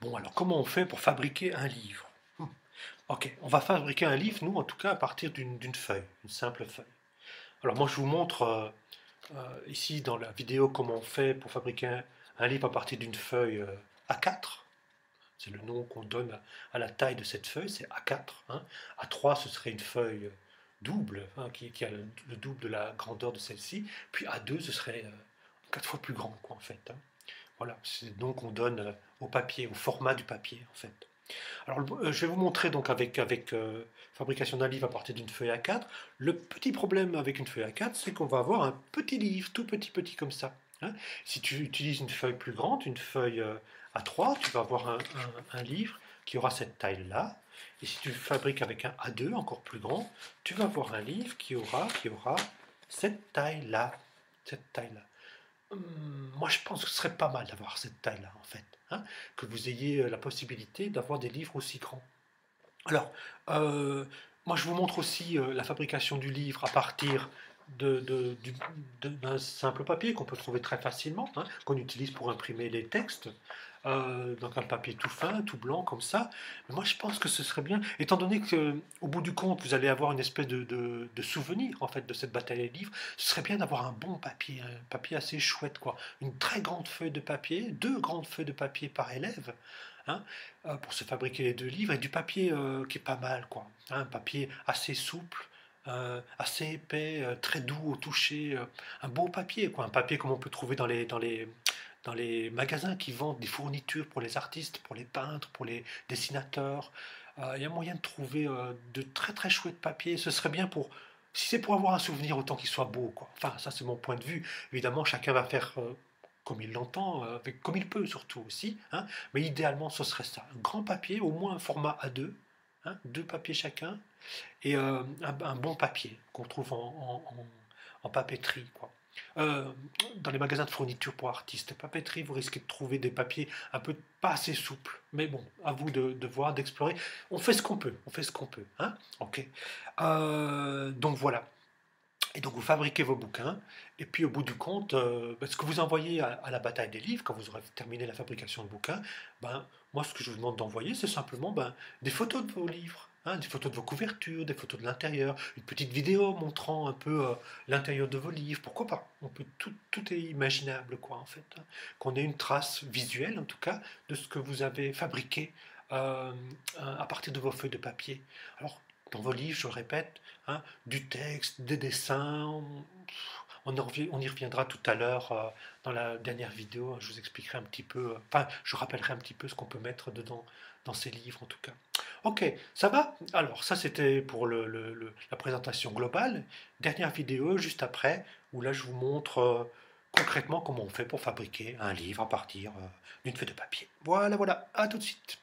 Bon, alors comment on fait pour fabriquer un livre? Ok, on va fabriquer un livre, nous en tout cas, à partir d'une feuille, une simple feuille. Alors moi je vous montre ici dans la vidéo comment on fait pour fabriquer un livre à partir d'une feuille A4. C'est le nom qu'on donne à la taille de cette feuille, c'est A4. Hein. A3 ce serait une feuille double, hein, qui a le double de la grandeur de celle-ci. Puis A2 ce serait 4 fois plus grand quoi, en fait. Hein. Voilà, c'est le nom qu'on donne au papier, au format du papier en fait. Alors, je vais vous montrer donc avec fabrication d'un livre à partir d'une feuille A4. Le petit problème avec une feuille A4, c'est qu'on va avoir un petit livre, tout petit comme ça. Hein. Si tu utilises une feuille plus grande, une feuille A3, tu vas avoir un livre qui aura cette taille-là. Et si tu le fabriques avec un A2, encore plus grand, tu vas avoir un livre qui aura cette taille-là. Cette taille-là. Moi, je pense que ce serait pas mal d'avoir cette taille-là, en fait. Hein, que vous ayez la possibilité d'avoir des livres aussi grands. Alors, euh, moi, je vous montre aussi la fabrication du livre à partir d'un simple papier qu'on peut trouver très facilement, hein, qu'on utilise pour imprimer les textes. Donc un papier tout fin, tout blanc comme ça. Mais moi je pense que ce serait bien, étant donné que au bout du compte vous allez avoir une espèce de souvenir en fait de cette bataille des livres, ce serait bien d'avoir un bon papier, un papier assez chouette quoi, une très grande feuille de papier, deux grandes feuilles de papier par élève, hein, pour se fabriquer les deux livres et du papier qui est pas mal quoi, hein, un papier assez souple. Assez épais, très doux au toucher, un beau papier, quoi, un papier comme on peut trouver dans les magasins qui vendent des fournitures pour les artistes, pour les peintres, pour les dessinateurs. Il y a moyen de trouver de très très chouettes papiers. Ce serait bien pour, si c'est pour avoir un souvenir, autant qu'il soit beau, quoi. Enfin, ça c'est mon point de vue. Évidemment, chacun va faire comme il l'entend, comme il peut surtout aussi. Hein. Mais idéalement, ce serait ça. Un grand papier, au moins un format A2, hein, deux papiers chacun, et un bon papier qu'on trouve en papeterie, quoi. Euh, dans les magasins de fournitures pour artistes, papeterie, vous risquez de trouver des papiers un peu pas assez souples. Mais bon, à vous de voir, d'explorer. On fait ce qu'on peut, on fait ce qu'on peut. Hein, ok. Donc voilà. Et donc vous fabriquez vos bouquins, et puis au bout du compte, ce que vous envoyez à la bataille des livres, quand vous aurez terminé la fabrication de bouquins, ben, moi ce que je vous demande d'envoyer, c'est simplement des photos de vos livres, hein, des photos de vos couvertures, des photos de l'intérieur, une petite vidéo montrant un peu l'intérieur de vos livres, pourquoi pas? On peut, tout est imaginable quoi en fait, hein. Qu'on ait une trace visuelle en tout cas de ce que vous avez fabriqué euh, à partir de vos feuilles de papier. Alors dans vos livres, je répète, hein, du texte, des dessins. On y reviendra tout à l'heure dans la dernière vidéo. Je vous expliquerai un petit peu, enfin, je rappellerai un petit peu ce qu'on peut mettre dedans, dans ces livres en tout cas. Ok, ça va? Alors, ça c'était pour la présentation globale. Dernière vidéo juste après, où là je vous montre concrètement comment on fait pour fabriquer un livre à partir d'une feuille de papier. Voilà, voilà, à tout de suite.